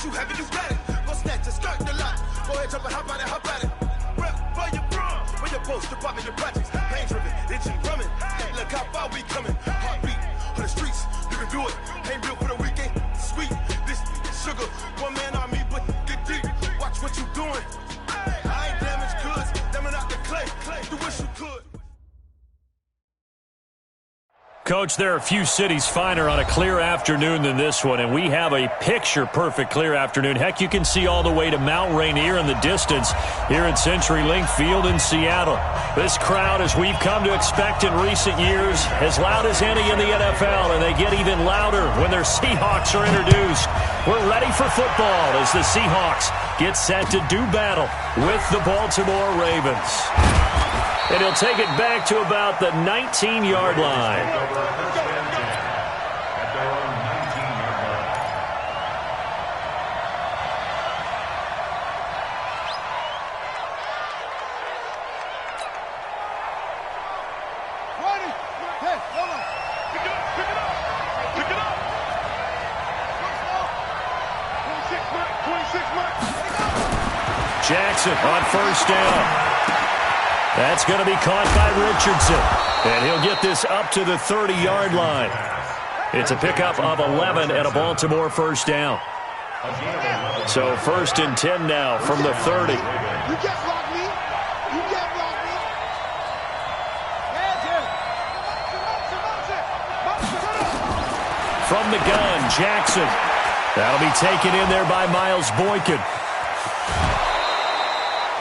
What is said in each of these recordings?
you have it, you got it. Go snatch it, start the lot. Go ahead, jump and hop on it, hop at it. Rep for your bro, for your post, your pop, and your projects. Pain driven, itching, drumming. Look how far we coming. Heartbeat on the streets, you can do it. Ain't real for the weekend, sweet. This sugar, one man on me, but get deep. Watch what you doing. I ain't damaged goods, damn out the clay. Do wish you could. Coach, there are a few cities finer on a clear afternoon than this one, and we have a picture-perfect clear afternoon. Heck, you can see all the way to Mount Rainier in the distance here at CenturyLink Field in Seattle. This crowd, as we've come to expect in recent years, as loud as any in the NFL, and they get even louder when their Seahawks are introduced. We're ready for football as the Seahawks get set to do battle with the Baltimore Ravens. And he'll take it back to about the 19-yard line. Jackson on first down. That's going to be caught by Richardson. And he'll get this up to the 30-yard line. It's a pickup of 11 and a Baltimore first down. So 1st and 10 now from the 30. You can't block me. You can't block me. From the gun, Jackson. That'll be taken in there by Miles Boykin.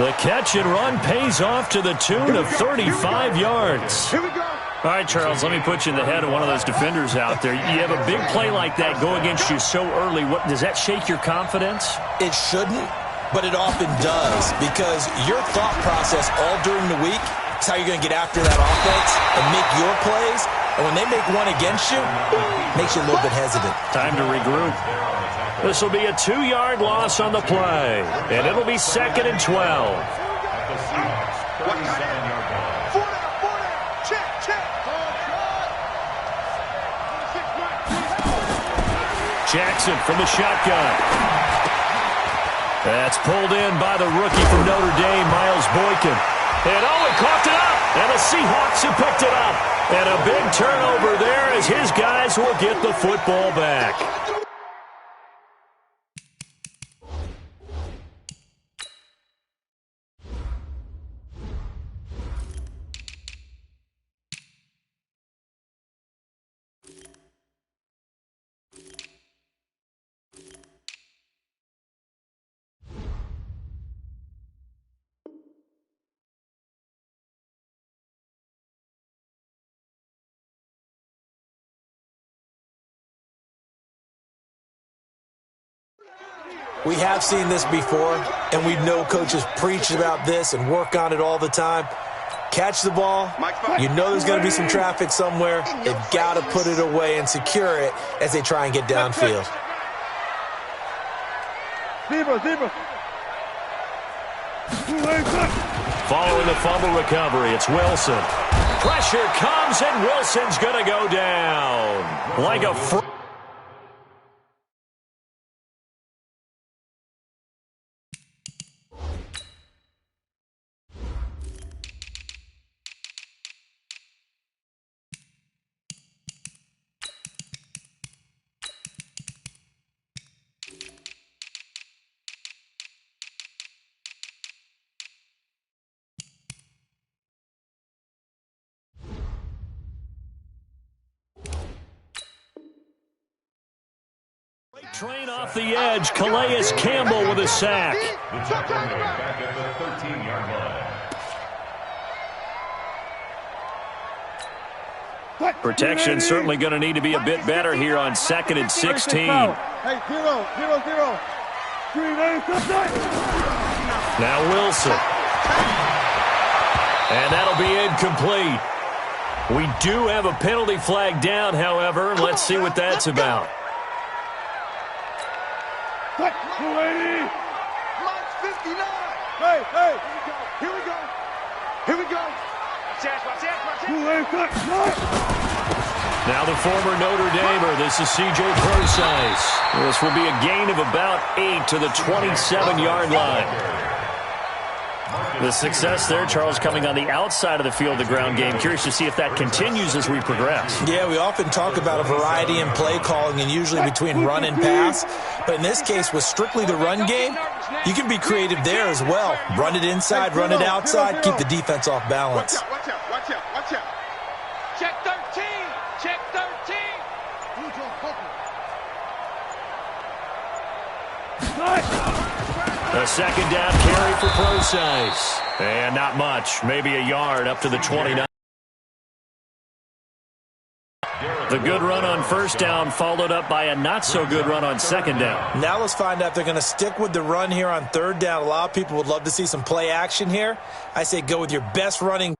The catch and run pays off to the tune of 35 yards. Here we go. All right, Charles, let me put you in the head of one of those defenders out there. You have a big play like that go against you so early. What, does that shake your confidence? It shouldn't, but it often does, because your thought process all during the week is how you're going to get after that offense and make your plays. And when they make one against you, it makes you a little bit hesitant. Time to regroup. This will be a 2-yard loss on the play, and it'll be 2nd and 12. Jackson from the shotgun. That's pulled in by the rookie from Notre Dame, Miles Boykin. And he caught it up, and the Seahawks have picked it up. And a big turnover there as his guys will get the football back. We have seen this before, and we know coaches preach about this and work on it all the time. Catch the ball. You know there's going to be some traffic somewhere. They've got to put it away and secure it as they try and get downfield. Following the fumble recovery, it's Wilson. Pressure comes, and Wilson's going to go down like a train off the edge. Calais Campbell with a sack. Back at the 13-yard line. Protection certainly going to need to be a bit better here on 2nd and 16. Hey, 0-0-0. Now Wilson. And that'll be incomplete. We do have a penalty flag down, however. Let's see what that's about. Hey, hey, here we go. Here we go. Now the former Notre Damer, this is C.J. Procise. This will be a gain of about 8 to the 27-yard line. The success there, Charles, coming on the outside of the field, the ground game. Curious to see if that continues as we progress. Yeah, we often talk about a variety in play calling and usually between run and pass. But in this case, with strictly the run game, you can be creative there as well. Run it inside, run it outside, keep the defense off balance. Watch out, watch out, watch out. Check 13. Check 13. A second down carry for Procise. And not much, maybe a yard up to the 29. The good run on first down followed up by a not-so-good run on second down. Now let's find out if they're going to stick with the run here on third down. A lot of people would love to see some play action here. I say go with your best running.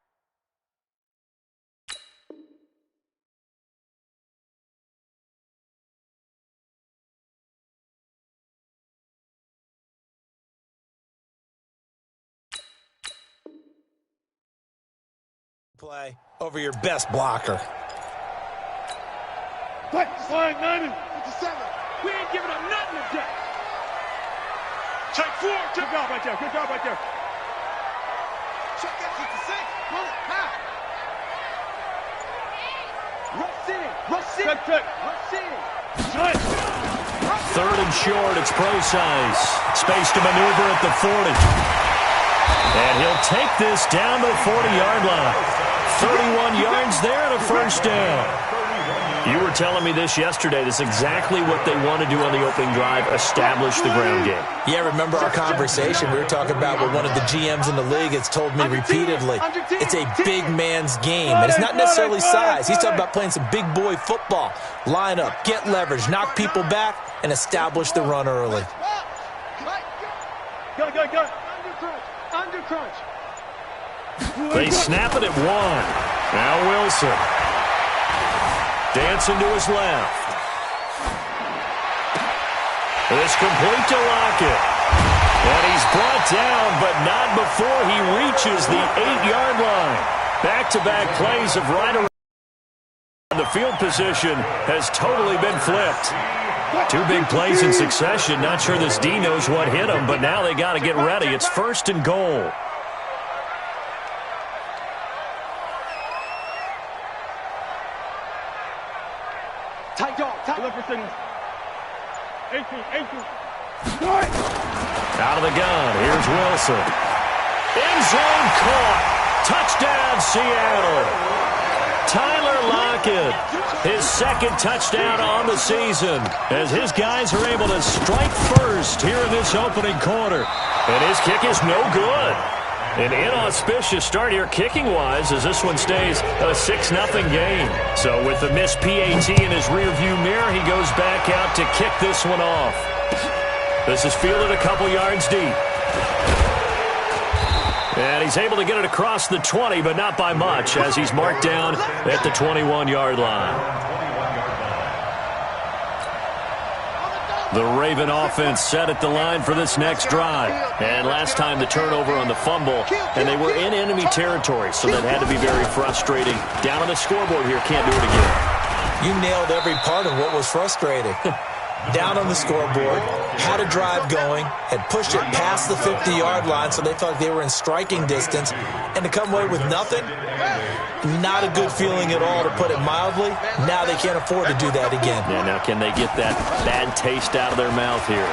Play over your best blocker. Slide 90. 57. We ain't giving up nothing today. Check 4. Good job right there. Good job right there. Check that 56. Pull it. High. Rush in. Rush in. Check. Rush in. Shut. Third and short, it's Procise. Space to maneuver at the 40. And he'll take this down to the 40-yard line. 31 yards there and a first down. You were telling me this yesterday. This is exactly what they want to do on the opening drive, establish the ground game. Yeah, remember our conversation. We were talking about what one of the GMs in the league has told me repeatedly. It's a big man's game, and it's not necessarily size. He's talking about playing some big boy football. Line up, get leverage, knock people back, and establish the run early. Go. Under crunch. They snap it at 1. Now Wilson. Dancing to his left. This complete to Lockett. And he's brought down, but not before he reaches the 8-yard line. Back-to-back plays of right around. The field position has totally been flipped. 2 big plays in succession. Not sure this D knows what hit him, but now they got to get ready. It's first and goal. Tight dog. Tight. Look for signals. 18. Out of the gun. Here's Wilson. End zone caught. Touchdown, Seattle. Tyler Lockett, his second touchdown on the season, as his guys are able to strike first here in this opening quarter. And his kick is no good. An inauspicious start here kicking-wise as this one stays a 6-0 game. So with the missed PAT in his rearview mirror, he goes back out to kick this one off. This is fielded a couple yards deep. And he's able to get it across the 20, but not by much, as he's marked down at the 21-yard line. The Raven offense set at the line for this next drive. And last time the turnover on the fumble, and they were in enemy territory, so that had to be very frustrating. Down on the scoreboard here, can't do it again. You nailed every part of what was frustrating. Down on the scoreboard, had a drive going, had pushed it past the 50-yard line, so they felt like they were in striking distance, and to come away with nothing, not a good feeling at all, to put it mildly. Now they can't afford to do that again. Yeah, now can they get that bad taste out of their mouth here?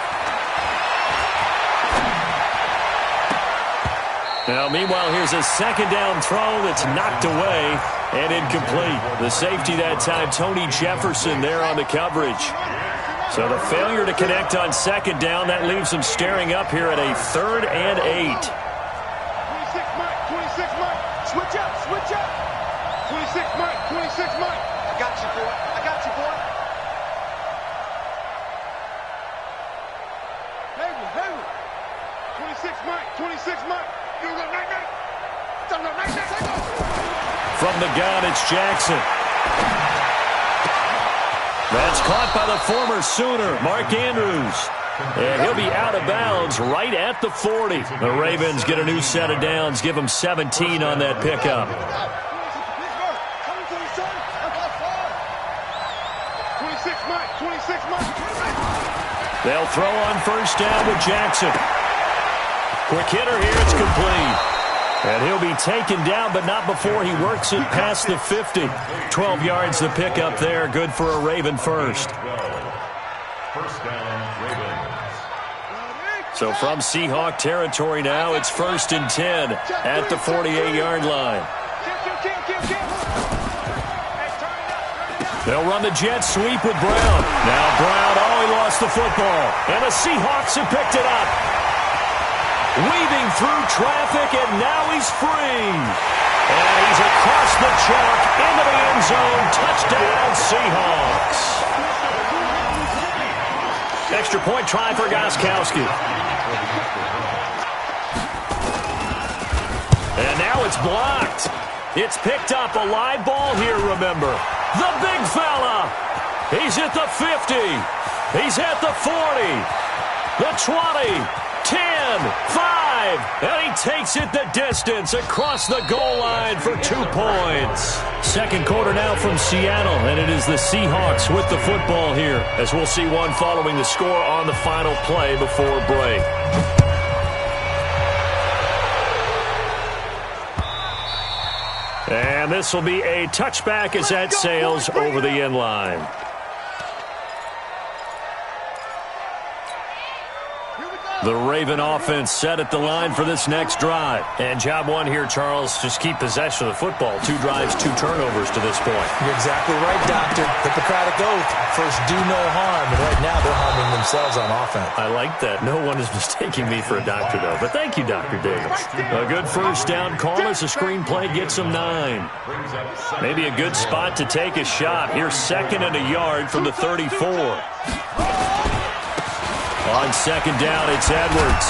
Now, meanwhile, here's a second down throw that's knocked away and incomplete. The safety that time, Tony Jefferson, there on the coverage. So the failure to connect on second down, that leaves them staring up here at a 3rd and 8. 26 Mike. Switch up. 26 Mike. I got you, boy. Hayward. 26 Mike. You go night. From the gun, it's Jackson. That's caught by the former Sooner, Mark Andrews. And he'll be out of bounds right at the 40. The Ravens get a new set of downs, give them 17 on that pickup. They'll throw on first down with Jackson. Quick hitter here. It's complete. And he'll be taken down, but not before he works it past the 50. 12 yards to pick up there. Good for a Raven first. First down, Ravens. So from Seahawk territory now, it's 1st and 10 at the 48-yard line. They'll run the jet sweep with Brown. Now Brown, he lost the football. And the Seahawks have picked it up. Weaving through traffic, and now he's free. And he's across the chalk into the end zone. Touchdown, Seahawks. Extra point try for Gostkowski. And now it's blocked. It's picked up. A live ball here, remember. The big fella. He's at the 50. He's at the 40. The 20. 10, 5, and he takes it the distance across the goal line for 2 points. Second quarter now from Seattle, and it is the Seahawks with the football here, as we'll see one following the score on the final play before break. And this will be a touchback as that sails over the end line. The Raven offense set at the line for this next drive. And job one here, Charles, just keep possession of the football. 2 drives, 2 turnovers to this point. You're exactly right, Doctor. Hippocratic oath. First, do no harm. And right now, they're harming themselves on offense. I like that. No one is mistaking me for a doctor, though. But thank you, Dr. Davis. A good first down call as the screenplay gets them 9. Maybe a good spot to take a shot. Here's 2nd and a yard from the 34. On second down, it's Edwards.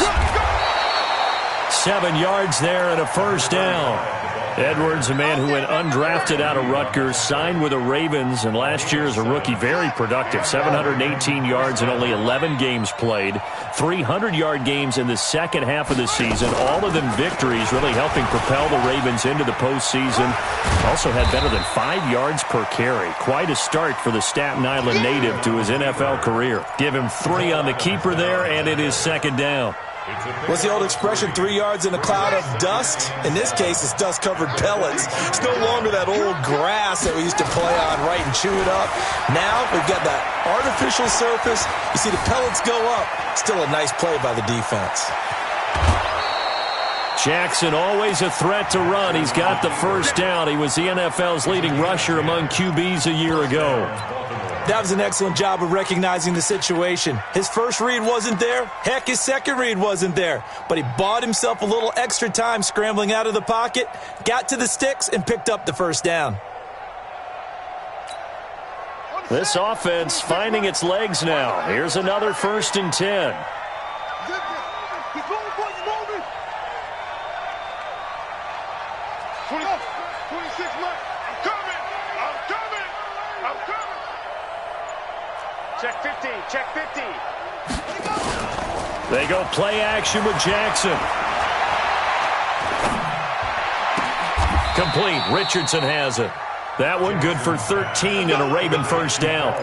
7 yards there and a first down. Edwards, a man who went undrafted out of Rutgers, signed with the Ravens, and last year as a rookie, very productive. 718 yards in only 11 games played. 300-yard games in the second half of the season. All of them victories, really helping propel the Ravens into the postseason. Also had better than 5 yards per carry. Quite a start for the Staten Island native to his NFL career. Give him 3 on the keeper there, and it is second down. What's the old expression, 3 yards in a cloud of dust? In this case, it's dust-covered pellets. It's no longer that old grass that we used to play on, right, and chew it up. Now we've got that artificial surface. You see the pellets go up. Still a nice play by the defense. Jackson always a threat to run. He's got the first down. He was the NFL's leading rusher among QBs a year ago. That was an excellent job of recognizing the situation. His first read wasn't there. Heck, his second read wasn't there. But he bought himself a little extra time scrambling out of the pocket, got to the sticks, and picked up the first down. This offense finding its legs now. Here's another 1st and 10. Check 50, check 50. They go play action with Jackson. Complete. Richardson has it. That one good for 13 and a Raven first down.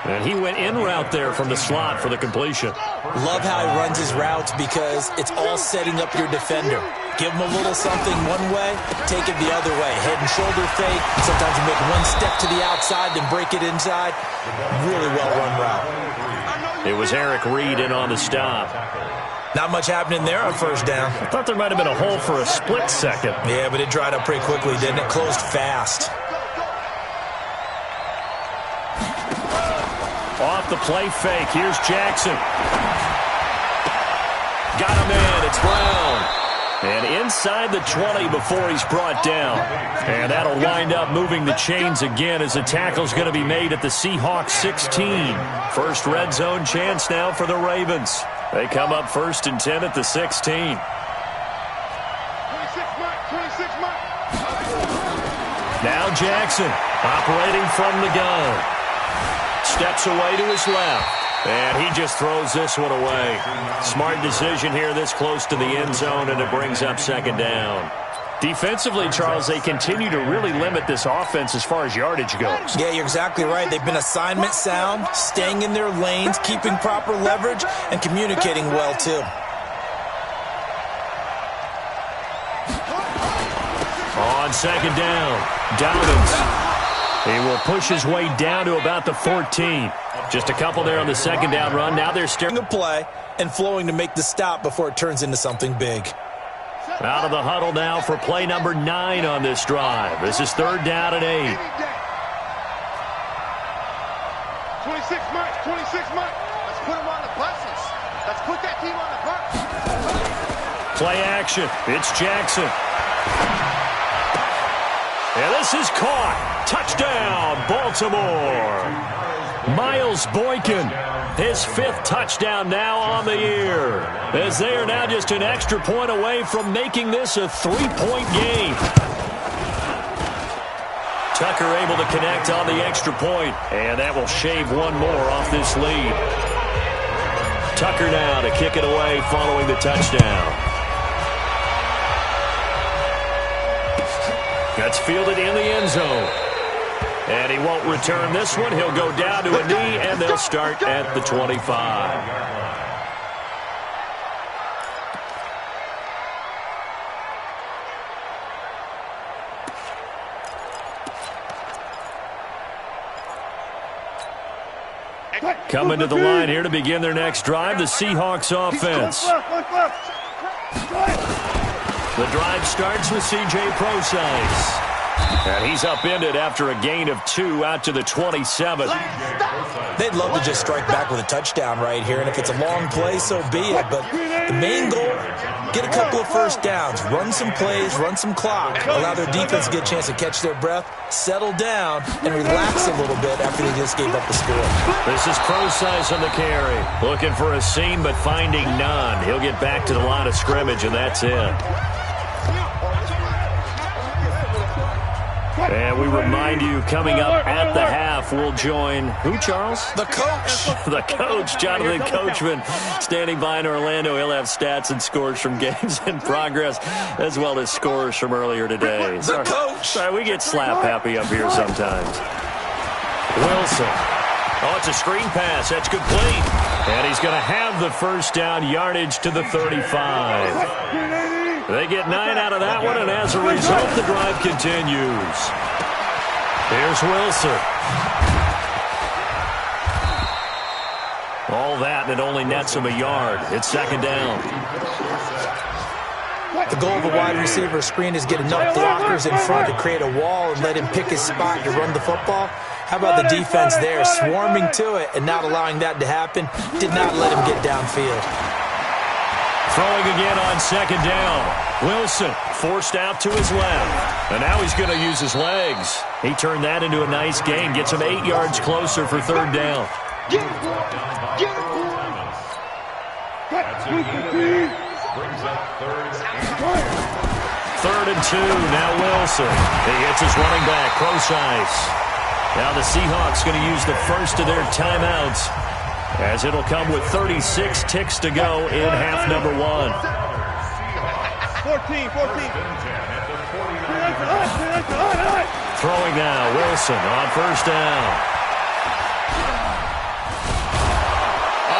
And he went in route there from the slot for the completion. Love how he runs his routes because it's all setting up your defender. Give him a little something one way, take it the other way. Head and shoulder fake. Sometimes you make one step to the outside, then break it inside. Really well-run route. It was Eric Reed in on the stop. Not much happening there on first down. I thought there might have been a hole for a split second. Yeah, but it dried up pretty quickly, didn't it? Closed fast. Off the play fake. Here's Jackson. Got him in. It's Brown. And inside the 20 before he's brought down. And that'll wind up moving the chains again as the tackle's going to be made at the Seahawks 16. First red zone chance now for the Ravens. They come up 1st and 10 at the 16. 26 mark. Now Jackson operating from the gun. Steps away to his left. And he just throws this one away. Smart decision here this close to the end zone, and it brings up second down. Defensively, Charles, they continue to really limit this offense as far as yardage goes. Yeah, you're exactly right. They've been assignment sound, staying in their lanes, keeping proper leverage, and communicating well, too. On second down, Dobbins. He will push his way down to about the 14. Just a couple there on the second down run. Now they're steering a play and flowing to make the stop before it turns into something big. Out of the huddle now for play number 9 on this drive. This is third down and 8. 26 marks, 26 marks. Let's put them on the buses. Let's put that team on the bus. Play action. It's Jackson. And this is caught. Touchdown, Baltimore. Miles Boykin, his 5th touchdown now on the year, as they are now just an extra point away from making this a 3-point game. Tucker able to connect on the extra point, and that will shave one more off this lead. Tucker now to kick it away following the touchdown. That's fielded in the end zone. And he won't return this one. He'll go down to a knee, and they'll start at the 25. Coming to the line here to begin their next drive, the Seahawks offense. The drive starts with C.J. Prosise. And he's upended after a gain of 2 out to the 27. They'd love to just strike back with a touchdown right here, and if it's a long play, so be it. But the main goal, get a couple of first downs, run some plays, run some clock, allow their defense to get a chance to catch their breath, settle down, and relax a little bit after they just gave up the score. This is Prosise on the carry. Looking for a seam, but finding none. He'll get back to the line of scrimmage, and that's it. And we remind you, coming up at the half, we'll join who, Charles? The coach. The coach, Jonathan Coachman, standing by in Orlando. He'll have stats and scores from games in progress, as well as scores from earlier today. The coach. Sorry, we get slap happy up here sometimes. Wilson. Oh, it's a screen pass. That's complete. And he's going to have the first down, yardage to the 35. They get 9 out of that one, and as a result, the drive continues. Here's Wilson. All that, and it only nets him a yard. It's second down. The goal of a wide receiver screen is get enough blockers in front to create a wall and let him pick his spot to run the football. How about the defense there, swarming to it and not allowing that to happen? Did not let him get downfield. Throwing again on second down. Wilson forced out to his left. And now he's going to use his legs. He turned that into a nice gain. Gets him 8 yards closer for third down. Third and 2. Now Wilson. He hits his running back, Prosise. Now the Seahawks going to use the first of their timeouts, as it'll come with 36 ticks to go in half number 1. 14. Throwing now, Wilson on first down.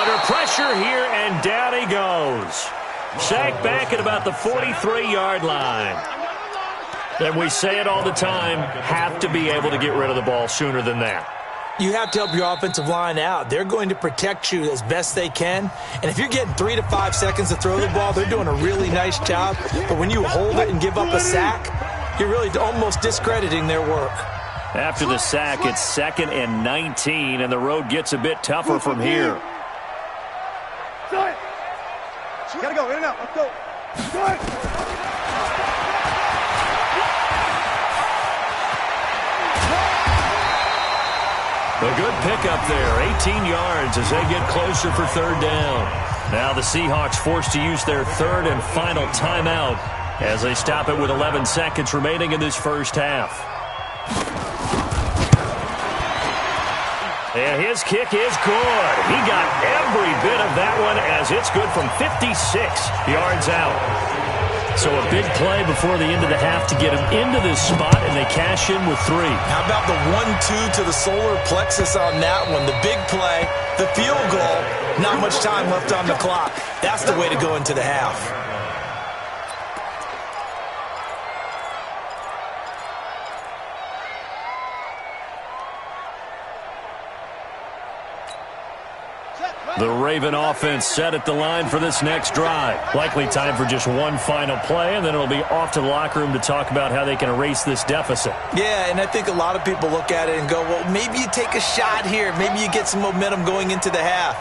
Under pressure here, and down he goes. Sacked back at about the 43-yard line. And we say it all the time, have to be able to get rid of the ball sooner than that. You have to help your offensive line out. They're going to protect you as best they can. And if you're getting 3 to 5 seconds to throw the ball, they're doing a really nice job. But when you hold it and give up a sack, you're really almost discrediting their work. After the sack, it's 2nd and 19, and the road gets a bit tougher from here. Gotta go, in and out, let's go. A good pickup there, 18 yards as they get closer for third down. Now the Seahawks forced to use their third and final timeout as they stop it with 11 seconds remaining in this first half. And his kick is good. He got every bit of that one as it's good from 56 yards out. So a big play before the end of the half to get them into this spot, and they cash in with 3. How about the 1-2 to the solar plexus on that one? The big play, the field goal, not much time left on the clock. That's the way to go into the half. The Raven offense set at the line for this next drive. Likely time for just one final play, and then it'll be off to the locker room to talk about how they can erase this deficit. Yeah, and I think a lot of people look at it and go, well, maybe you take a shot here. Maybe you get some momentum going into the half.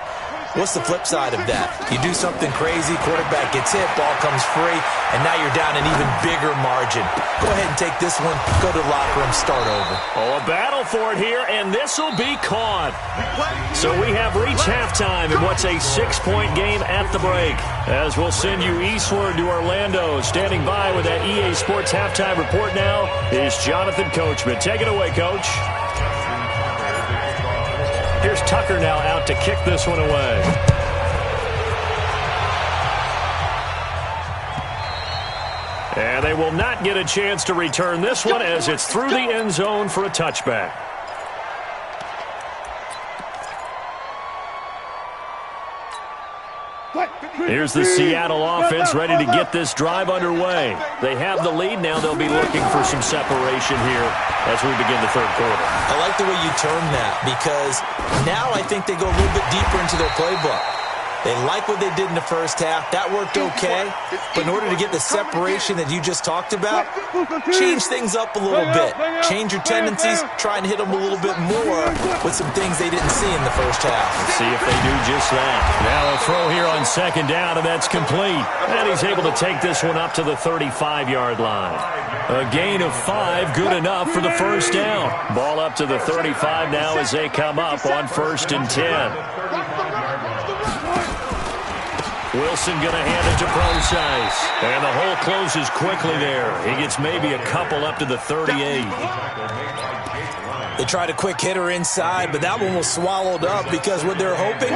What's the flip side of that? You do something crazy, quarterback gets hit, ball comes free, and now you're down an even bigger margin. Go ahead and take this one, go to the locker room, start over. Oh, a battle for it here, and this will be caught. So we have reached halftime in what's a 6-point game at the break. As we'll send you eastward to Orlando. Standing by with that EA Sports halftime report now is Jonathan Coachman. Take it away, Coach. Here's Tucker now out to kick this one away. And they will not get a chance to return this one as it's through the end zone for a touchback. Here's the Seattle offense ready to get this drive underway. They have the lead. Now they'll be looking for some separation here as we begin the third quarter. I like the way you term that because now I think they go a little bit deeper into their playbook. They like what they did in the first half. That worked okay. But in order to get the separation that you just talked about, change things up a little bit. Change your tendencies. Try and hit them a little bit more with some things they didn't see in the first half. Let's see if they do just that. Now a throw here on second down, and that's complete. And he's able to take this one up to the 35-yard line. A gain of 5, good enough for the first down. Ball up to the 35 now as they come up on 1st and 10. Wilson going to hand it to Procise. And the hole closes quickly there. He gets maybe a couple up to the 38. They tried a quick hitter inside, but that one was swallowed up because what they're hoping,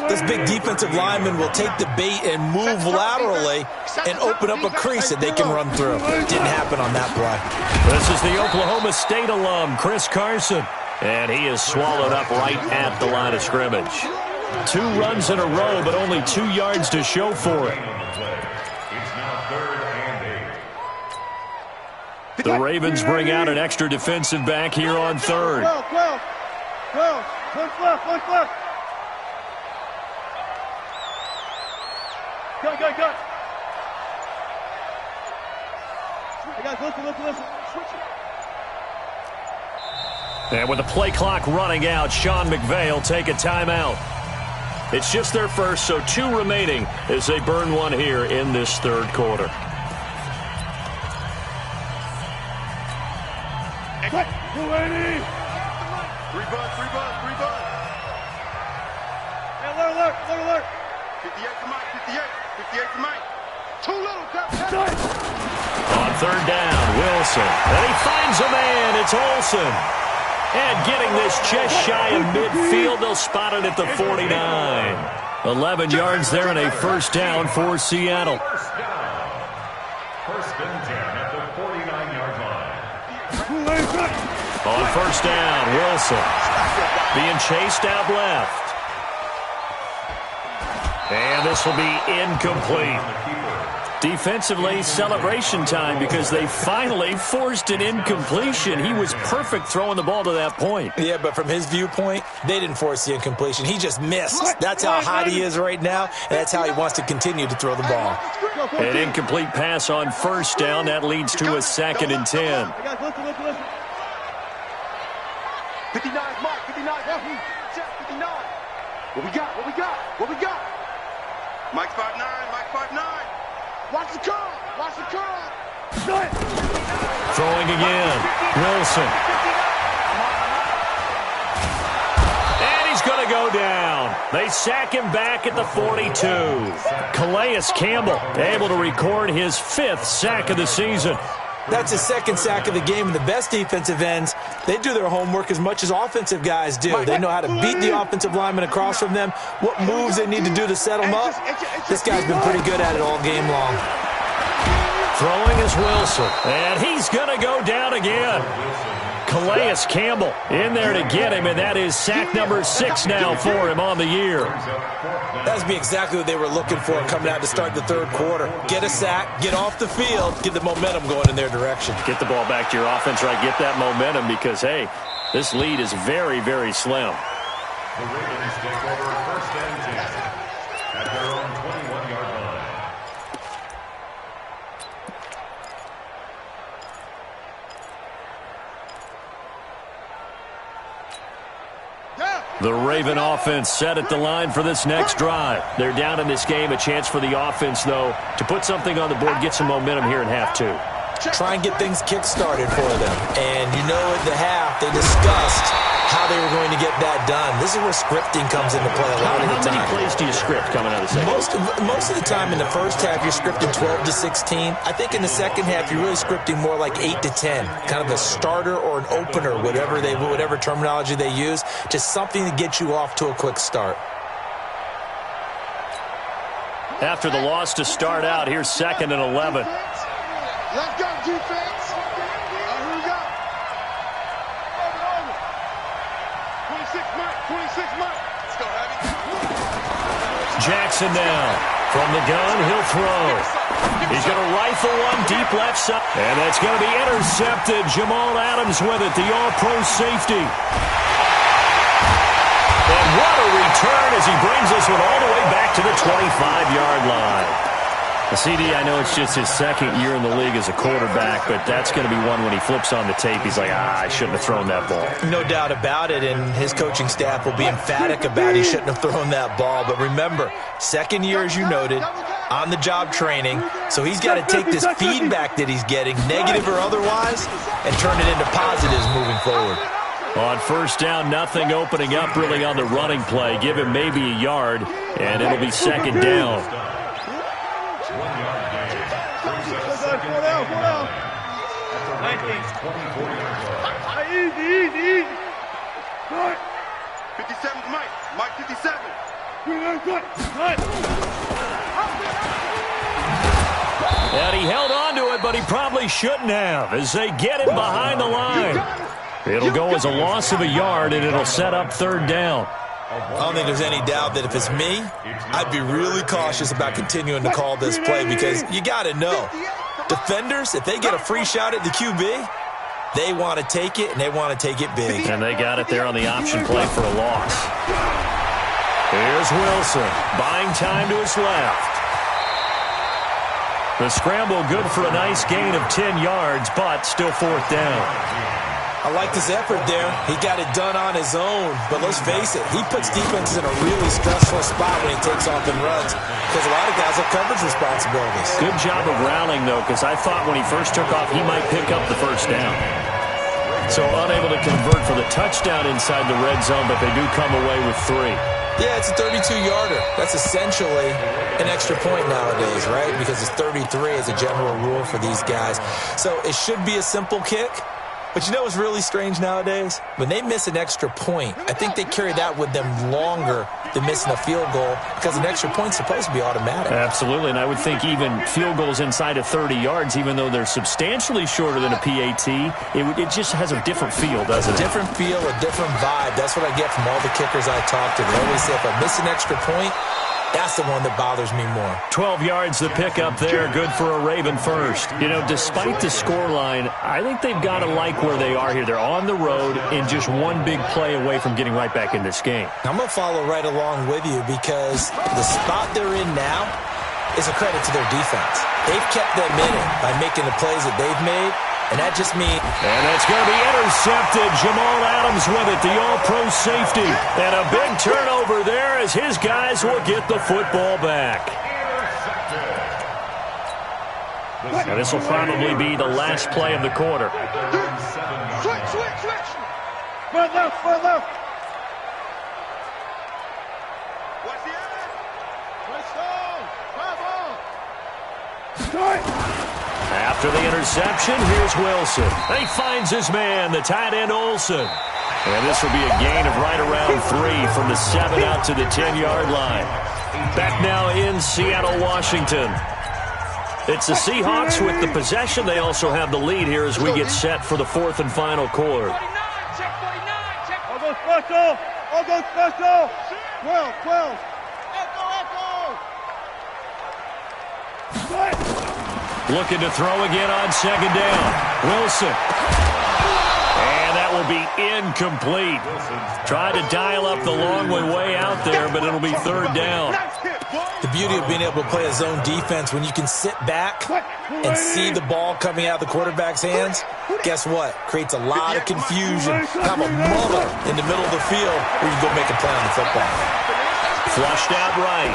this big defensive lineman will take the bait and move laterally and open up a crease that they can run through. Didn't happen on that play. This is the Oklahoma State alum, Chris Carson. And he is swallowed up right at the line of scrimmage. 2 runs in a row, but only 2 yards to show for it. The Ravens bring out an extra defensive back here on 3rd. 12. One left. Go. Hey guys, listen. Switch it. And with the play clock running out, Sean McVay will take a timeout. It's just their first, so 2 remaining as they burn one here in this third quarter. Rebound. Hey, alert. 58 to Mike. Too little. On 3rd down, Wilson. And he finds a man. It's Olsen. And getting this just shy of midfield, they'll spot it at the 49. 11 yards there and a first down for Seattle. First and 10 at the 49-yard line. On 1st down, Wilson being chased out left. And this will be incomplete. Defensively, celebration time because they finally forced an incompletion. He was perfect throwing the ball to that point. Yeah, but from his viewpoint, they didn't force the incompletion. He just missed. That's how hot he is right now, and that's how he wants to continue to throw the ball. An incomplete pass on 1st down. That leads to a 2nd and 10. 59, Mike, 59. 59. What we got? Mike's 5'9. Watch the curl. Throwing again. Wilson. And he's going to go down. They sack him back at the 42. Calais Campbell able to record his 5th sack of the season. That's his 2nd sack of the game, and the best defensive ends, they do their homework as much as offensive guys do. They know how to beat the offensive lineman across from them, what moves they need to do to set them up. This guy's been pretty good at it all game long. Throwing is Wilson. And he's going to go down again. Calais Campbell in there to get him, and that is sack number 6 now for him on the year. That would be exactly what they were looking for coming out to start the third quarter. Get a sack, get off the field, get the momentum going in their direction. Get the ball back to your offense, right? Get that momentum because, hey, this lead is very, very slim. The Ravens take over first and 10 at their own 21-yard line. The Raven offense set at the line for this next drive. They're down in this game. A chance for the offense, though, to put something on the board, get some momentum here in half 2. Try and get things kick-started for them. And you know at the half, they discussed how they were going to get that done. This is where scripting comes into play a lot of the time. How many plays do you script coming out of the second? Most of the time in the first half, you're scripting 12 to 16. I think in the second half, you're really scripting more like 8 to 10. Kind of a starter or an opener, whatever terminology they use. Just something to get you off to a quick start. After the loss to start out, here's 2nd and 11. Let's go, defense. Here we go. Over. 26 Mike. Let's go, Abby. Jackson now. From the gun, he'll throw. He's going to rifle one deep left side. And that's going to be intercepted. Jamal Adams with it, the all-pro safety. And what a return as he brings this one all the way back to the 25-yard line. CD, I know it's just his second year in the league as a quarterback, but that's going to be one when he flips on the tape. He's like, I shouldn't have thrown that ball. No doubt about it, and his coaching staff will be emphatic about he shouldn't have thrown that ball. But remember, second year, as you noted, on-the-job training, so he's got to take this feedback that he's getting, negative or otherwise, and turn it into positives moving forward. On first down, nothing opening up really on the running play. Give him maybe a yard, and it'll be second down. Easy. 57 Mike. Mike 57. And he held on to it, but he probably shouldn't have as they get him behind the line. It'll go as a loss of a yard, and it'll set up third down. I don't think there's any doubt that if it's me, I'd be really cautious about continuing to call this play because you got to know, defenders, if they get a free shot at the QB, they want to take it, and they want to take it big. And they got it there on the option play for a loss. Here's Wilson, buying time to his left. The scramble good for a nice gain of 10 yards, but still fourth down. I like his effort there. He got it done on his own. But let's face it, he puts defenses in a really stressful spot when he takes off and runs because a lot of guys have coverage responsibilities. Good job of rallying, though, because I thought when he first took off, he might pick up the first down. So unable to convert for the touchdown inside the red zone, but they do come away with 3. Yeah, it's a 32-yarder. That's essentially an extra point nowadays, right? Because it's 33 as a general rule for these guys. So it should be a simple kick. But you know what's really strange nowadays? When they miss an extra point, I think they carry that with them longer than missing a field goal because an extra point's supposed to be automatic. Absolutely, and I would think even field goals inside of 30 yards, even though they're substantially shorter than a PAT, it just has a different feel, doesn't it? A different feel, a different vibe. That's what I get from all the kickers I talk to. They always say if I miss an extra point, that's the one that bothers me more. 12 yards the pick up there, good for a Raven first. You know, despite the scoreline, I think they've got to like where they are here. They're on the road and just one big play away from getting right back in this game. I'm going to follow right along with you because the spot they're in now is a credit to their defense. They've kept them in it by making the plays that they've made. And that just means... And that's going to be intercepted. Jamal Adams with it, the all-pro safety. And a big turnover there as his guys will get the football back. And this will probably be the last play of the quarter. Switch. Front left. Watch the end. Start. After the interception, here's Wilson. He finds his man, the tight end Olsen. And this will be a gain of right around 3 from the 7 out to the 10-yard line. Back now in Seattle, Washington. It's the Seahawks with the possession. They also have the lead here as we get set for the fourth and final quarter. All go special. All go special. 12, 12. Looking to throw again on second down. Wilson. And that will be incomplete. Tried to dial up the long way out there, but it'll be third down. The beauty of being able to play a zone defense when you can sit back and see the ball coming out of the quarterback's hands, guess what? Creates a lot of confusion. Have a mother in the middle of the field where you go make a play on the football. Flushed out right.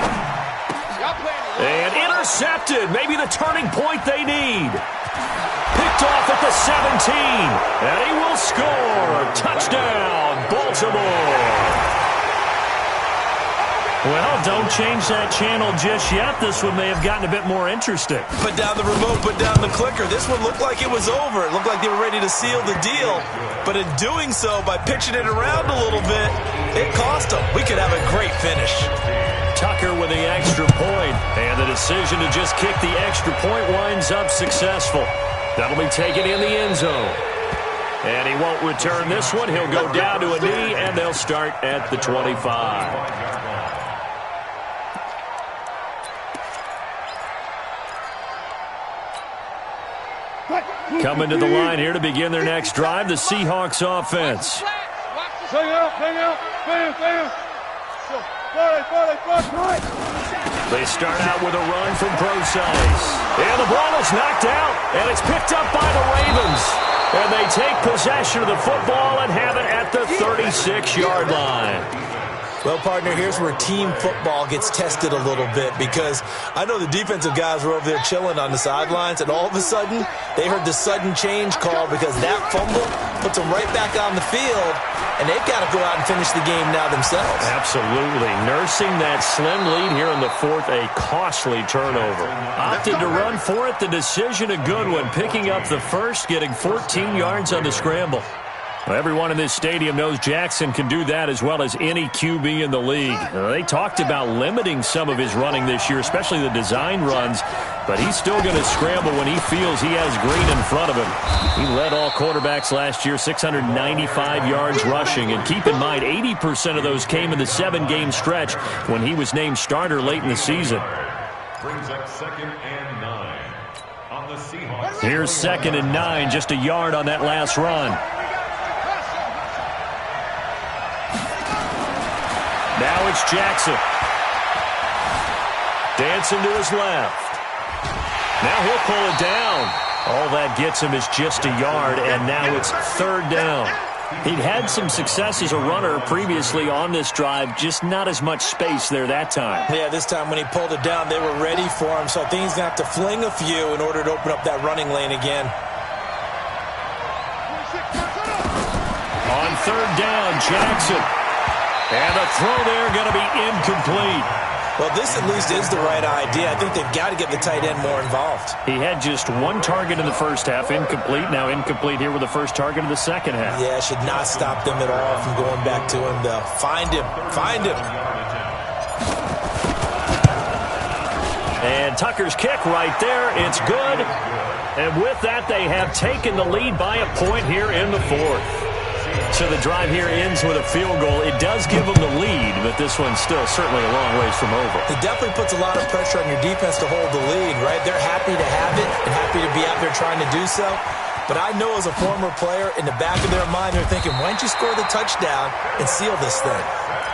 And intercepted. Maybe the turning point they need. Picked off at the 17. And he will score. Touchdown, Baltimore. Well, don't change that channel just yet. This one may have gotten a bit more interesting. Put down the remote, put down the clicker. This one looked like it was over. It looked like they were ready to seal the deal. But in doing so, by pitching it around a little bit, it cost them. We could have a great finish. Tucker with the extra point. And the decision to just kick the extra point winds up successful. That'll be taken in the end zone. And he won't return this one. He'll go down to a knee, and they'll start at the 25. Coming to the line here to begin their next drive, the Seahawks offense. Hang out, bam. They start out with a run from Procise. And the ball is knocked out, and it's picked up by the Ravens. And they take possession of the football and have it at the 36-yard line. Well, partner, here's where team football gets tested a little bit, because I know the defensive guys were over there chilling on the sidelines, and all of a sudden, they heard the sudden change call because that fumble puts them right back on the field, and they've got to go out and finish the game now themselves. Absolutely. Nursing that slim lead here in the fourth, a costly turnover. Opted to run for it. The decision a good one. Picking up the first, getting 14 yards on the scramble. Well, everyone in this stadium knows Jackson can do that as well as any QB in the league. They talked about limiting some of his running this year, especially the design runs, but he's still going to scramble when he feels he has green in front of him. He led all quarterbacks last year, 695 yards rushing, and keep in mind 80% of those came in the 7-game stretch when he was named starter late in the season. Brings up 2nd and 9 on the Seahawks. Here's 2nd and 9, just a yard on that last run. Now it's Jackson. Dancing to his left. Now he'll pull it down. All that gets him is just a yard, and now it's third down. He'd had some success as a runner previously on this drive, just not as much space there that time. Yeah, this time when he pulled it down, they were ready for him, so I think he's going to have to fling a few in order to open up that running lane again. On third down, Jackson. And the throw there going to be incomplete. Well, this at least is the right idea. I think they've got to get the tight end more involved. He had just one target in the first half, incomplete. Now incomplete here with the first target of the second half. Yeah, should not stop them at all from going back to him, though. Find him. And Tucker's kick right there. It's good. And with that, they have taken the lead by a point here in the fourth. So the drive here ends with a field goal. It does give them the lead, but this one's still certainly a long ways from over. It definitely puts a lot of pressure on your defense to hold the lead, right? They're happy to have it and happy to be out there trying to do so. But I know as a former player, in the back of their mind, they're thinking, why don't you score the touchdown and seal this thing?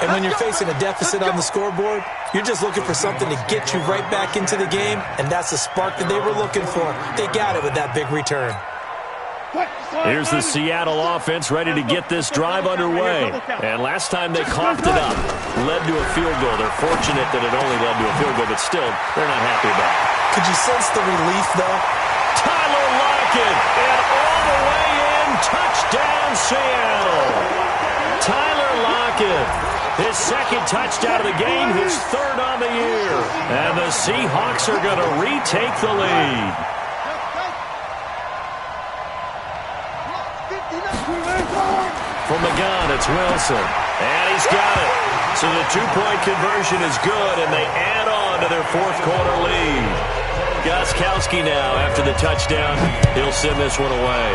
And when you're facing a deficit on the scoreboard, you're just looking for something to get you right back into the game, and that's the spark that they were looking for. They got it with that big return. Here's the Seattle offense ready to get this drive underway. And last time they coughed it up, led to a field goal. They're fortunate that it only led to a field goal, but still, they're not happy about it. Could you sense the relief, though? Tyler Lockett, and all the way in, touchdown Seattle. Tyler Lockett, his second touchdown of the game, his third on the year. And the Seahawks are going to retake the lead. From the gun, it's Wilson. And he's got it. So the two-point conversion is good, and they add on on to their fourth quarter lead. Gostkowski now after the touchdown. He'll send this one away.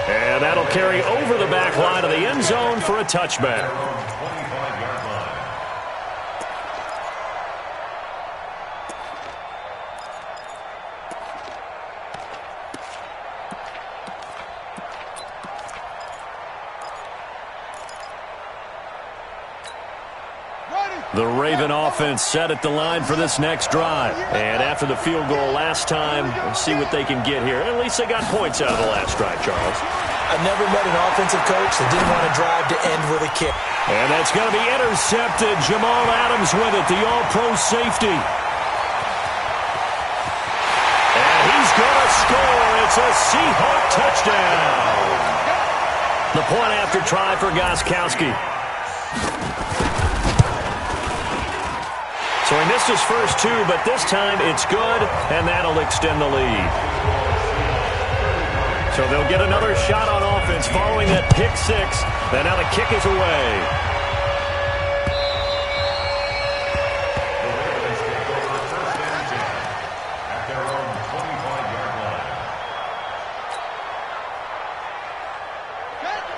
And that'll carry over the back line of the end zone for a touchback. The Raven offense set at the line for this next drive. And after the field goal last time, we'll see what they can get here. At least they got points out of the last drive, Charles. I've never met an offensive coach that didn't want to drive to end with a kick. And that's going to be intercepted. Jamal Adams with it, the all-pro safety. And he's going to score. It's a Seahawk touchdown. The point after try for Gostkowski. So he missed his first two, but this time it's good, and that'll extend the lead. So they'll get another shot on offense following that pick six. And now the kick is away.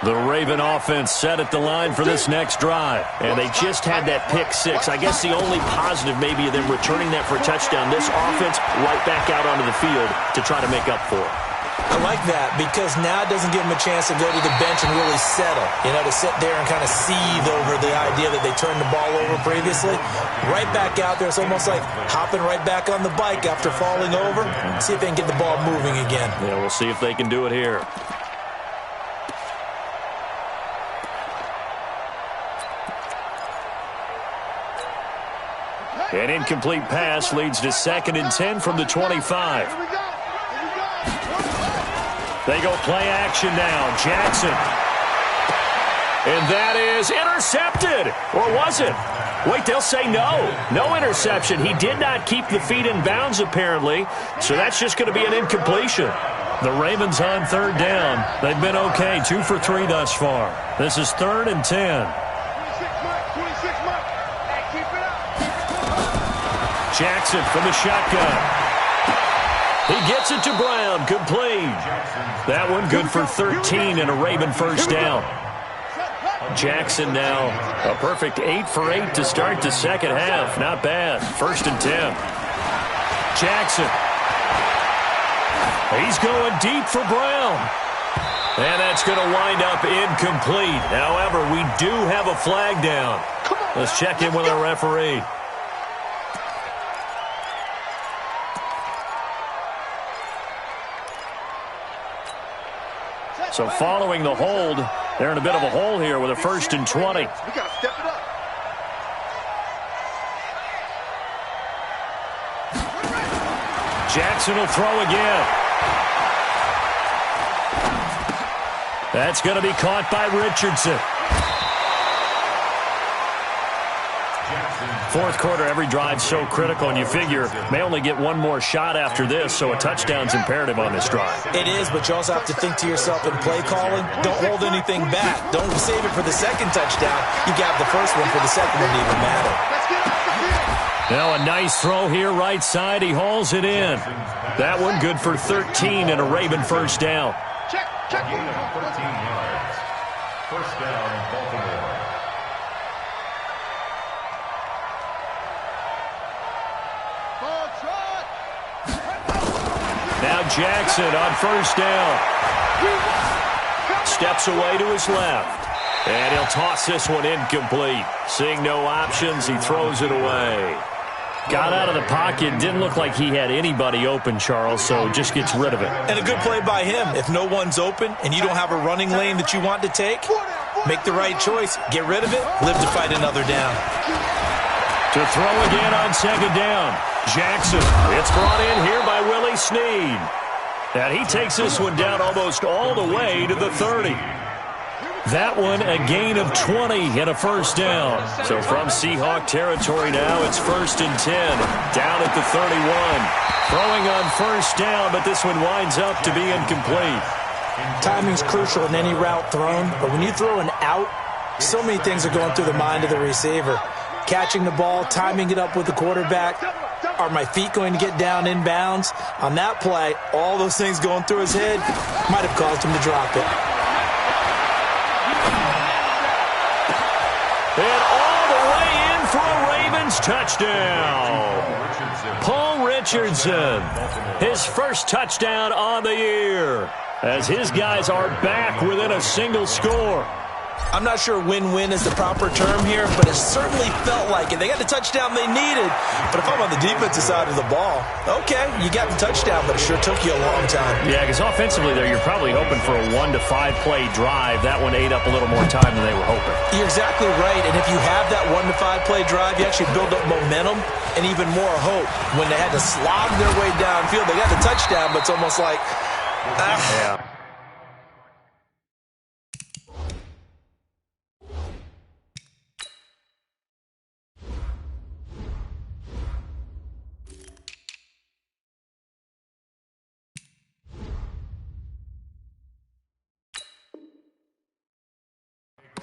The Raven offense set at the line for this next drive. And they just had that pick six. I guess the only positive maybe of them returning that for a touchdown. This offense right back out onto the field to try to make up for it. I like that because now it doesn't give them a chance to go to the bench and really settle. You know, to sit there and kind of seethe over the idea that they turned the ball over previously. Right back out there. It's almost like hopping right back on the bike after falling over. See if they can get the ball moving again. Yeah, we'll see if they can do it here. An incomplete pass leads to 2nd and 10 from the 25. They go play action now. Jackson. And that is intercepted. Or was it? Wait, they'll say no. No interception. He did not keep the feet in bounds, apparently. So that's just going to be an incompletion. The Ravens on 3rd down. They've been okay. 2 for 3 thus far. This is 3rd and 10. Jackson from the shotgun. He gets it to Brown. Complete. That one good for 13 and a Raven first down. Jackson now a perfect 8 for 8 to start the second half. Not bad. 1st and 10. Jackson. He's going deep for Brown. And that's going to wind up incomplete. However, we do have a flag down. Let's check in with our referee. So following the hold, they're in a bit of a hole here with a 1st and 20. We got to step it up. Jackson will throw again. That's going to be caught by Richardson. 4th quarter, every drive so critical, and you figure may only get one more shot after this, so a touchdown's imperative on this drive. It is, but you also have to think to yourself in play calling, don't hold anything back. Don't save it for the second touchdown. You got the first one for the second one to even matter. Now a nice throw here, right side. He hauls it in. That one good for 13 and a Raven first down. Check. Gain of 13 yards. First down, Baltimore. Now Jackson on first down. Steps away to his left. And he'll toss this one incomplete. Seeing no options, he throws it away. Got out of the pocket. Didn't look like he had anybody open, Charles, so just gets rid of it. And a good play by him. If no one's open and you don't have a running lane that you want to take, make the right choice. Get rid of it. Live to fight another down. To throw again on 2nd down. Jackson. It's brought in here by Willie Snead. And he takes this one down almost all the way to the 30. That one a gain of 20 and a first down. So from Seahawk territory now, it's 1st and 10. Down at the 31. Throwing on first down, but this one winds up to be incomplete. Timing's crucial in any route thrown, but when you throw an out So many things are going through the mind of the receiver. Catching the ball, timing it up with the quarterback. Are my feet going to get down in bounds? On that play, all those things going through his head might have caused him to drop it. And all the way in for a Ravens touchdown. Paul Richardson, his first touchdown on the year, as his guys are back within a single score. I'm not sure win-win is the proper term here, but it certainly felt like it. They got the touchdown they needed, but if I'm on the defensive side of the ball, okay, you got the touchdown, but it sure took you a long time. Yeah, because offensively there, you're probably hoping for a 1 to 5 play drive. That one ate up a little more time than they were hoping. You're exactly right, and if you have that 1 to 5 play drive, you actually build up momentum and even more hope. When they had to slog their way downfield, they got the touchdown, but it's almost like, yeah.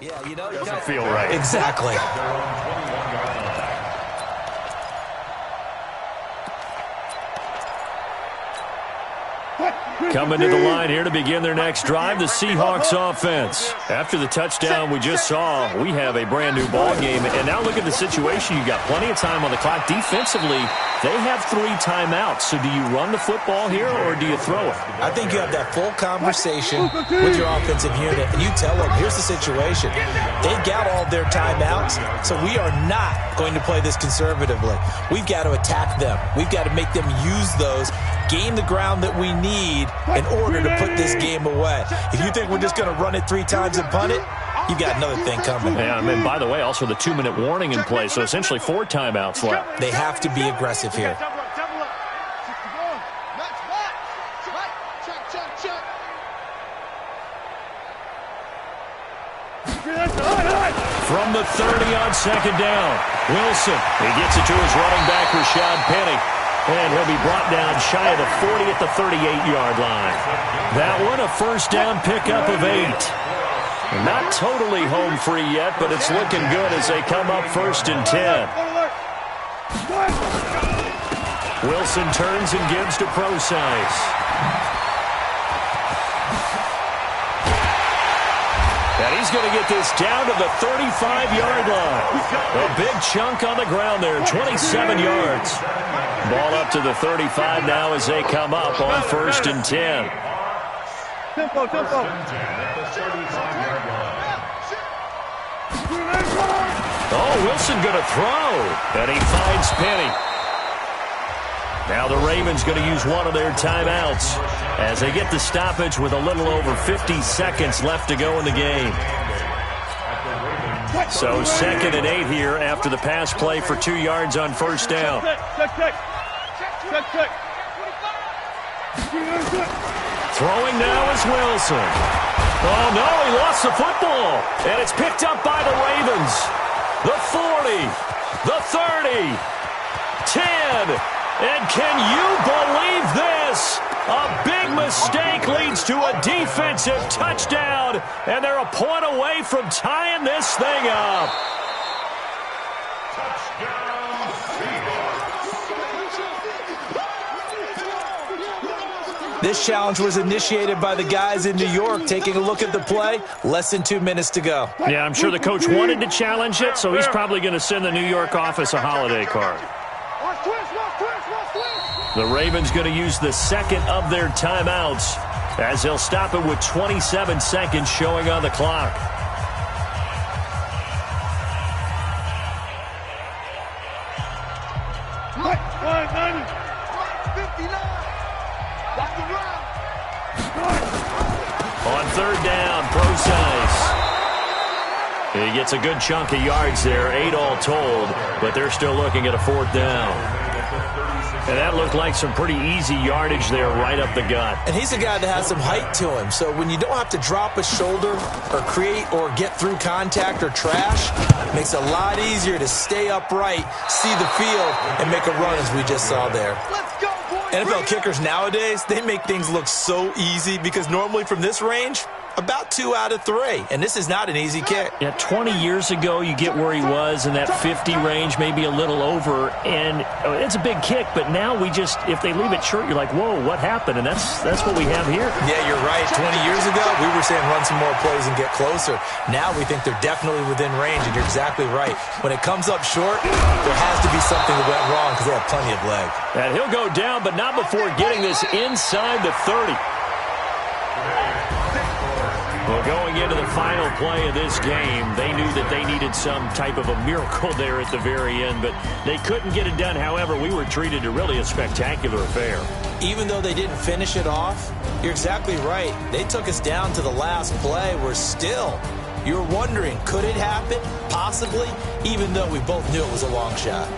yeah, you know, Doesn't feel right. Exactly. Coming to the line here to begin their next drive, the Seahawks offense. After the touchdown we just saw, we have a brand new ball game. And now look at the situation. You got plenty of time on the clock. Defensively, they have 3 timeouts. So do you run the football here or do you throw it? I think you have that full conversation with your offensive unit, and you tell them, here's the situation. They've got all their timeouts, so we are not going to play this conservatively. We've got to attack them. We've got to make them use those, gain the ground that we need in order to put this game away. If you think we're just going to run it 3 times and punt it, you've got another thing coming. Yeah, and by the way, also the 2-minute warning in play, so essentially 4 timeouts left. They have to be aggressive here. From the 30 on second down, Wilson, he gets it to his running back, Rashad Penny. And he'll be brought down shy of the 40 at the 38-yard line. That one, a first down pickup of 8. Not totally home free yet, but it's looking good as they come up 1st and 10. Wilson turns and gives to Procise. And he's going to get this down to the 35-yard line. A big chunk on the ground there, 27 yards. Ball up to the 35 now as they come up on 1st and 10. Tempo. Oh, Wilson going to throw. And he finds Penny. Now the Ravens going to use one of their timeouts as they get the stoppage with a little over 50 seconds left to go in the game. So 2nd and 8 here after the pass play for 2 yards on 1st down. Throwing now is Wilson. Oh, no, he lost the football. And it's picked up by the Ravens. The 40, the 30, 10. And can you believe this? A big mistake leads to a defensive touchdown, and they're a point away from tying this thing up. This challenge was initiated by the guys in New York. Taking a look at the play, less than 2 minutes to go. Yeah, I'm sure the coach wanted to challenge it, so he's probably going to send the New York office a holiday card. The Ravens going to use the 2nd of their timeouts as they'll stop it with 27 seconds showing on the clock. On 3rd down, Procise. He gets a good chunk of yards there, 8 all told, but they're still looking at a 4th down. And that looked like some pretty easy yardage there right up the gut. And he's a guy that has some height to him. So when you don't have to drop a shoulder or create or get through contact or trash, it makes it a lot easier to stay upright, see the field, and make a run as we just saw there. NFL kickers nowadays, they make things look so easy because normally from this range, About 2 out of 3, and this is not an easy kick. Yeah, 20 years ago, you get where he was in that 50 range, maybe a little over, and it's a big kick, but now if they leave it short, you're like, whoa, what happened? And that's what we have here. Yeah, you're right. 20 years ago, we were saying run some more plays and get closer. Now we think they're definitely within range, and you're exactly right. When it comes up short, there has to be something that went wrong because they have plenty of leg. And he'll go down, but not before getting this inside the 30. Well, going into the final play of this game, they knew that they needed some type of a miracle there at the very end, but they couldn't get it done. However, we were treated to really a spectacular affair. Even though they didn't finish it off, you're exactly right. They took us down to the last play. You're wondering, could it happen? Possibly, even though we both knew it was a long shot.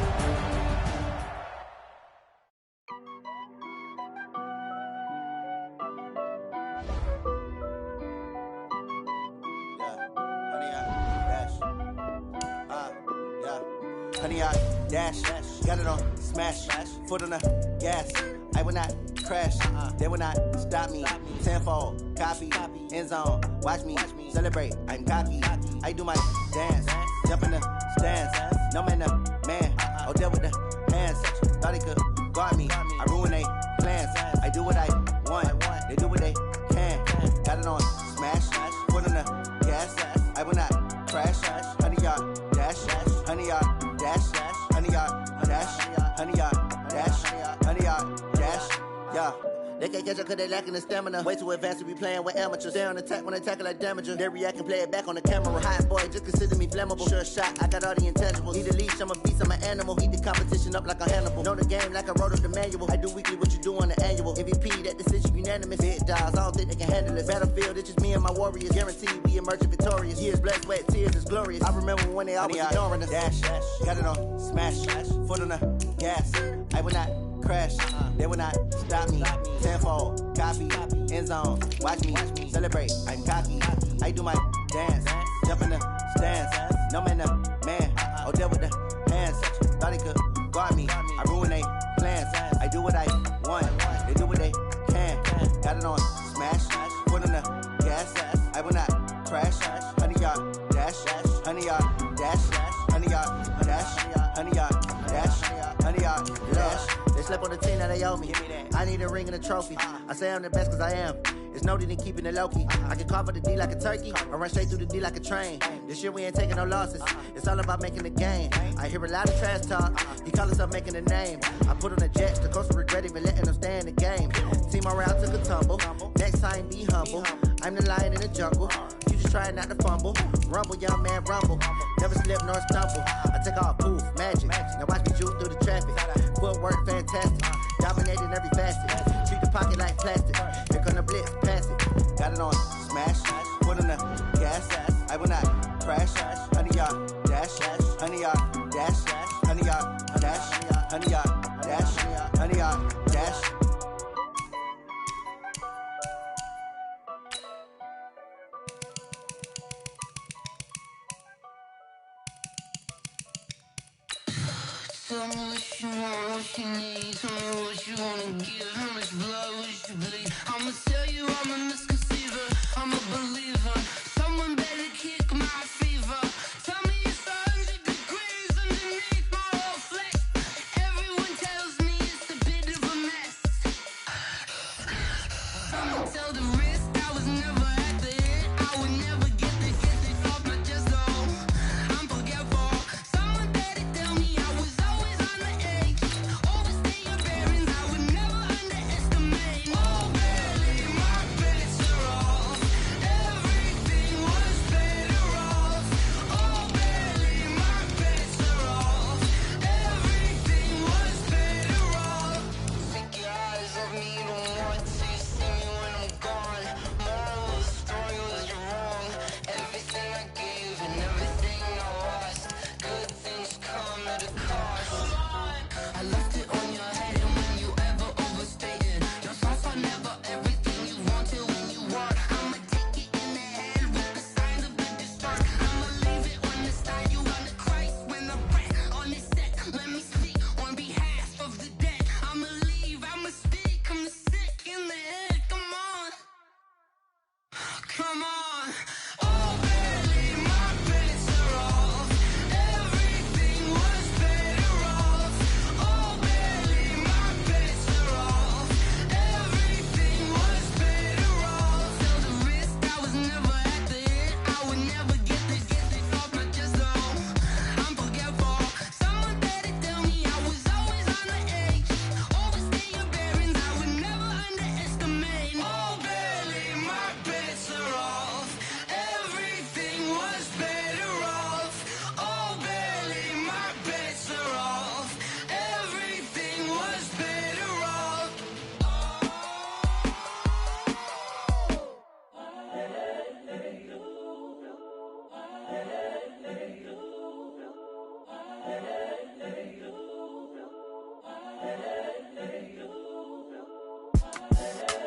Honey, I dash, got it on smash, foot on the gas. I will not crash, they will not stop me. Tenfold, copy, end zone, watch me celebrate. I'm cocky, I do my dance, jump in the stands. No man, oh, deal with the hands. Thought he could guard me, I ruin they plans. I do what I want, they do what they can. Got it on smash, foot on the gas. I will not crash, honey, y'all dash, honey, y'all dash, honey, y'all dash, honey, y'all dash, honey, y'all dash, yeah. They can't catch up cause they lacking the stamina. Way too advanced to be playing with amateurs. Stay on attack when they tackle like damager. They react and play it back on the camera. Hot boy, just consider me flammable. Sure shot, I got all the intangibles. Need a leash, I'm a beast, I'm an animal. Eat the competition up like a Hannibal. Know the game like I wrote up the manual. I do weekly what you do on the annual. MVP, that decision unanimous. Big dogs, I don't think they can handle it. Battlefield, it's just me and my warriors. Guaranteed we emerge victorious. Years, blood, sweat, tears, it's glorious. I remember when they always ignoring us. Dash, got it on smash, foot on the gas. I will not crash, they will not stop me. Tenfold, copy, end zone, watch me celebrate. I'm cocky, I do my dance, jump in the stands. No man, oh, deal with the hands. Thought he could guard me, I ruin they plans. I do what I want, they do what they can. Got it on smash, foot on the gas. I will not crash, honey, y'all dash, honey, y'all dash, honey, y'all dash, honey, y'all dash, honey, y'all dash. They slept on the team that they owe me. I need a ring and a trophy. I say I'm the best cause I am. It's no need in keeping it low-key. I can carve up the D like a turkey or run straight through the D like a train. This year we ain't taking no losses. It's all about making the game. I hear a lot of trash talk. He call himself making a name. I put on the Jets. The coach will regret even letting them stay in the game. Team around took a tumble. Next time be humble. I'm the lion in the jungle. You just trying not to fumble. Rumble, young man, rumble. Never slip nor stumble. I take off poof, magic. Now watch me juke through the traffic. Footwork fantastic. Dominating every facet. Treat the pocket like plastic. Here come the blitz, pass it. Got it on smash. Foot on the gas. I will not crash. Honey, y'all dash. Honey, y'all dash. Honey, y'all dash. Honey, y'all dash. Honey, y'all dash. Tell me what you want, what you need. Tell me what you wanna give. How much blood would you bleed? I'ma tell you I'm a misconceiver. I'm a believer. Someone better kick my fever. Tell me it's 100 degrees underneath my whole flesh. Everyone tells me it's a bit of a mess. I'ma tell the risk I was never at the end. I would never get it off my chest though. I'm forgetful. Someone better tell me I was always on the edge. Overstay your bearings, I would never underestimate. Oh, barely, my bets are off. Everything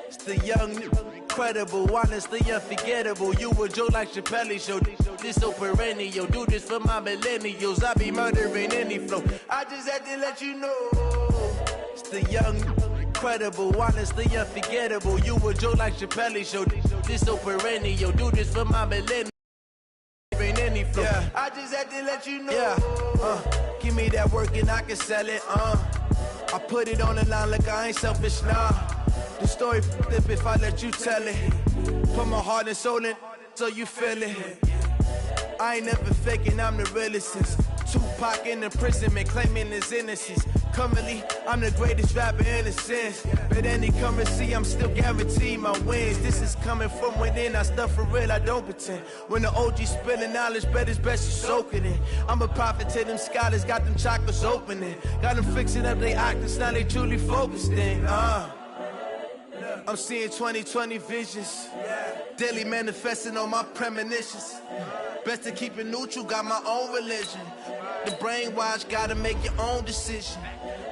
It's the young, incredible, honestly unforgettable. You a joke like Chappelle Show. This so perennial. Do this for my millennials. I be murdering any flow. I just had to let you know. It's the young, incredible, honestly unforgettable. You a joke like Chappelle Show. This so perennial. Do this for my millennials. Any flow. Yeah. I just had to let you know. Yeah. Give me that work and I can sell it. I put it on the line like I ain't selfish, nah. The story flip if I let you tell it. Put my heart and soul in so you feel it. I ain't never faking, I'm the realest since Tupac in imprisonment, claiming his innocence. Currently, I'm the greatest rapper in a sense. But any currency, I'm still guaranteed my wins. This is coming from within, I stuff for real, I don't pretend. When the OG spilling knowledge, bet it's best you soak it in. I'm a prophet to them scholars, got them chakras opening. Got them fixing up they octaves, now they truly focused in. I'm seeing 2020 visions. Daily manifesting on my premonitions. Best to keep it neutral, got my own religion. The brainwash, gotta make your own decision.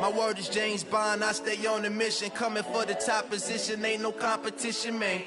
My word is James Bond, I stay on a mission. Coming for the top position, ain't no competition, man.